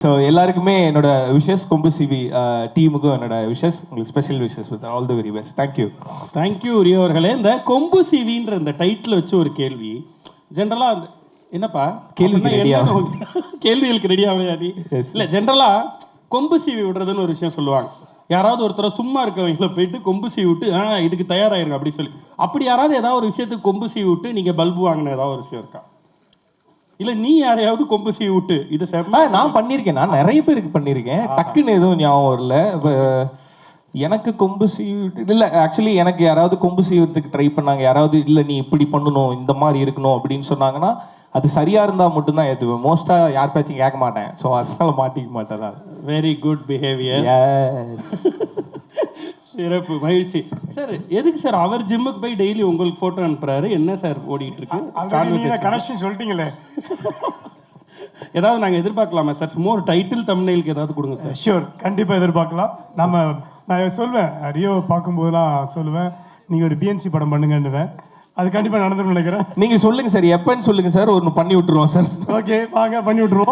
So எல்லாருக்குமே என்னோட wishes கொம்பு சிவி டீமுக்கும் என்னோட விஷஸ் உங்களுக்கு special wishes with all the very best. Thank you. Thank you Rio அவர்களே. இந்த கொம்பு சிவின்ற இந்த டைட்டில் வச்சு ஒரு கேள்வி ஜென்ரலாக அந்த என்னப்பா கேள்விக்கு ரெடியா? கேள்விகளுக்கு ரெடி ஆகலையா நீ? இல்லை ஜென்ரலாக கொம்பு சீவி விடுறதுன்னு ஒரு விஷயம் சொல்லுவாங்க. யாராவது ஒருத்தரை சும்மா இருக்கவங்கள போயிட்டு கொம்பு சீவி விட்டு இதுக்கு தயாராகிருங்க அப்படி சொல்லி, அப்படி யாராவது ஏதாவது ஒரு விஷயத்துக்கு கொம்பு சீவி விட்டு நீங்கள் பல்பு வாங்கின ஏதாவது ஒரு விஷயம் இருக்கா? இல்லை நீ யாரையாவது கொம்பு சீவி விட்டு இதை செம்ம? நான் பண்ணியிருக்கேன், நான் நிறைய பேருக்கு பண்ணியிருக்கேன். டக்குன்னு எதுவும் ஞாபகம் வரல. எனக்கு கொம்பு சீவிட்டு இல்லை, ஆக்சுவலி எனக்கு யாராவது கொம்பு சீவத்துக்கு ட்ரை பண்ணாங்க. யாராவது இல்லை நீ இப்படி பண்ணணும், இந்த மாதிரி இருக்கணும் அப்படின்னு சொன்னாங்கன்னா அது சரியா இருந்தா மட்டும்தான் ஏற்றுவேன். மோஸ்டா யார் பேச்சும் கேட்க மாட்டேன். ஸோ அதனால மாட்டிக்க மாட்டேன் நான். Very good behaviour. சிறப்பு, மகிழ்ச்சி. சார் எதுக்கு சார் அவர் ஜிம்முக்கு போய் டெய்லி உங்களுக்கு போட்டோ அனுப்புறாரு? என்ன சார் ஓடிட்டு இருக்கு? கனெக்ஷன் சொல்லிட்டீங்களே. ஏதாவது நாங்கள் எதிர்பார்க்கலாமா சார்? சும்மா ஒரு டைட்டில் தம்ப்நெயிலுக்கு ஏதாவது கொடுங்க சார். ஷியோர், கண்டிப்பாக எதிர்பார்க்கலாம். நான் சொல்வேன், ரியோ பார்க்கும்போதெல்லாம் சொல்லுவேன், நீங்கள் ஒரு பிஎன்சி படம் பண்ணுங்கன்னுவேன். அது கண்டிப்பாக நடந்துடும் நினைக்கிறேன். நீங்கள் சொல்லுங்கள் சார், எப்போன்னு சொல்லுங்கள் சார், ஒன்று பண்ணி விட்டுருவோம் சார். ஓகே, வாங்க பண்ணி விட்டுருவோம்.